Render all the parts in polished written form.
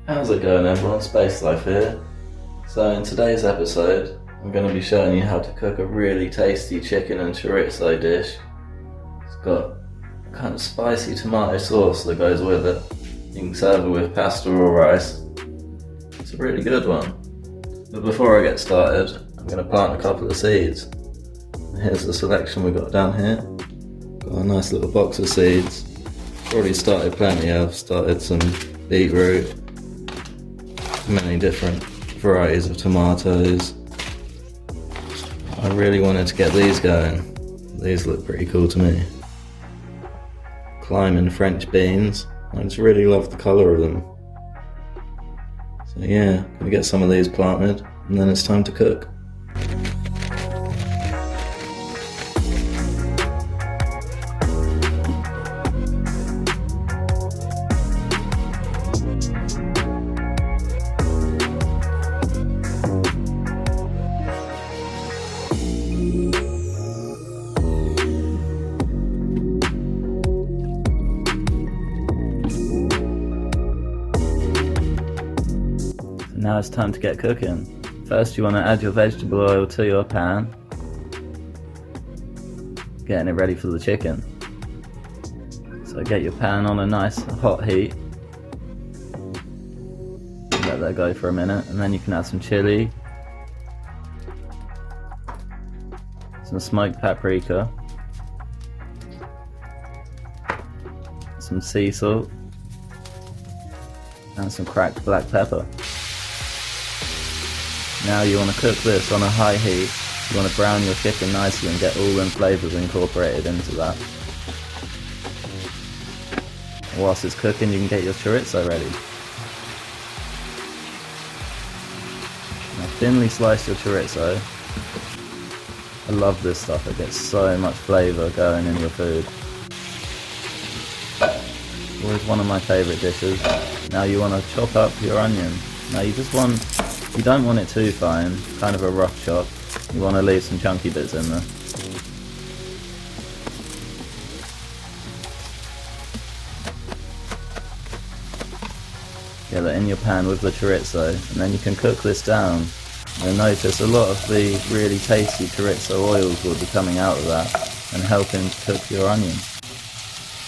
How's it going everyone, Space Life here. So in today's episode, I'm going to be showing you how to cook a really tasty chicken and chorizo dish. It's got a kind of spicy tomato sauce that goes with it. You can serve it with pasta or rice. It's a really good one. But before I get started, I'm going to plant a couple of seeds. Here's the selection we've got down here. Got a nice little box of seeds. Already started plenty. I've started some beetroot, many different varieties of tomatoes. I really wanted to get these going. These look pretty cool to me. Climbing French beans. I just really love the colour of them. So yeah, gonna get some of these planted and then it's time to cook. Now it's time to get cooking. First you want to add your vegetable oil to your pan, getting it ready for the chicken. So get your pan on a nice hot heat, let that go for a minute, and then you can add some chili, some smoked paprika, some sea salt, and some cracked black pepper. Now you want to cook this on a high heat. You want to brown your chicken nicely and get all them flavours incorporated into that. Whilst it's cooking, you can get your chorizo ready. Now thinly slice your chorizo. I love this stuff, it gets so much flavour going in your food. Always one of my favourite dishes. Now you want to chop up your onion. Now you don't want it too fine, kind of a rough chop. You want to leave some chunky bits in there. Get that in your pan with the chorizo, and then you can cook this down. You'll notice a lot of the really tasty chorizo oils will be coming out of that and helping to cook your onion.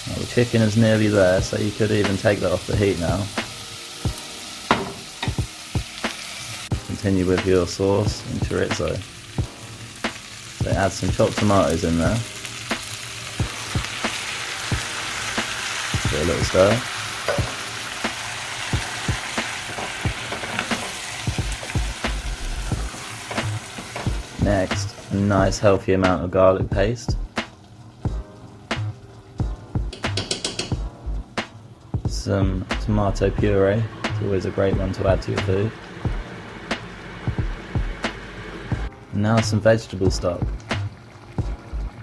Now the chicken is nearly there, so you could even take that off the heat now. Continue with your sauce and chorizo. So add some chopped tomatoes in there. Give it a little stir. Next, a nice healthy amount of garlic paste. Some tomato puree, it's always a great one to add to your food. Now some vegetable stock.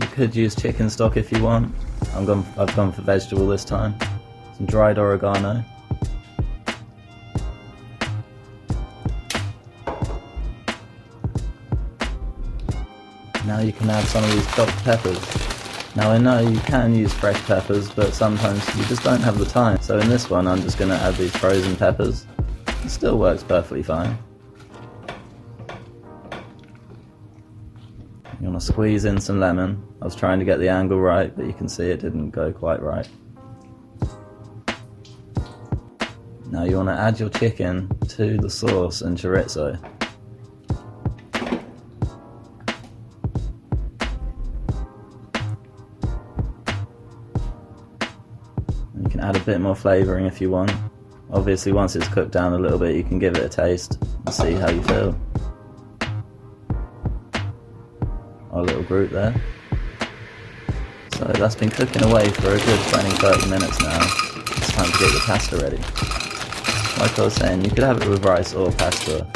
You could use chicken stock if you want. I've gone for vegetable this time. Some dried oregano. Now you can add some of these chopped peppers. Now I know you can use fresh peppers, but sometimes you just don't have the time. So in this one I'm just going to add these frozen peppers. It still works perfectly fine. You want to squeeze in some lemon. I was trying to get the angle right, but you can see it didn't go quite right. Now you want to add your chicken to the sauce and chorizo. You can add a bit more flavouring if you want. Obviously once it's cooked down a little bit you can give it a taste and see how you feel. Our little group there. So that's been cooking away for a good 20-30 minutes now. It's time to get your pasta ready. Like I was saying, you could have it with rice or pasta,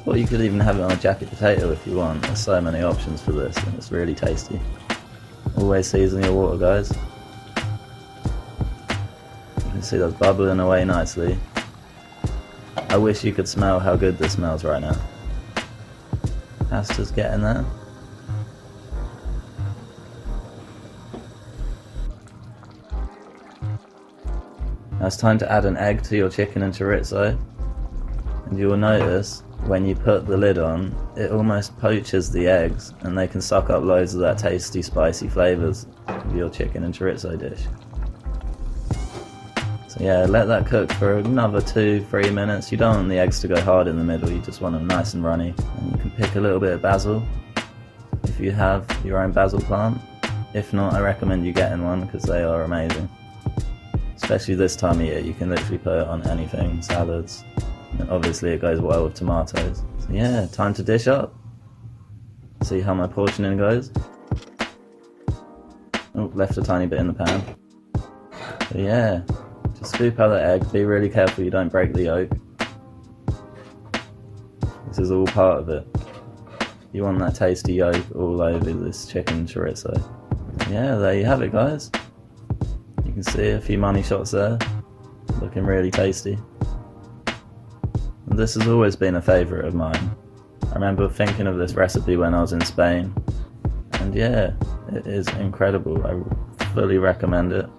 or you could even have it on a jacket potato if you want. There's so many options for this and it's really tasty. Always season your water, guys. You can see that's bubbling away nicely. I wish you could smell how good this smells right now. Pasta's getting there. Now it's time to add an egg to your chicken and chorizo. And you will notice when you put the lid on, it almost poaches the eggs and they can suck up loads of that tasty spicy flavours of your chicken and chorizo dish. So yeah, let that cook for another 2-3 minutes. You don't want the eggs to go hard in the middle, you just want them nice and runny. And you can pick a little bit of basil if you have your own basil plant. If not, I recommend you getting one because they are amazing. Especially this time of year, you can literally put it on anything, salads. And obviously it goes well with tomatoes. So yeah, time to dish up. See how my portioning goes. Oh, left a tiny bit in the pan. So yeah, just scoop out the egg. Be really careful you don't break the yolk. This is all part of it. You want that tasty yolk all over this chicken chorizo. Yeah, there you have it, guys. You can see a few money shots there. Looking really tasty. And this has always been a favourite of mine. I remember thinking of this recipe when I was in Spain. And yeah, it is incredible. I fully recommend it.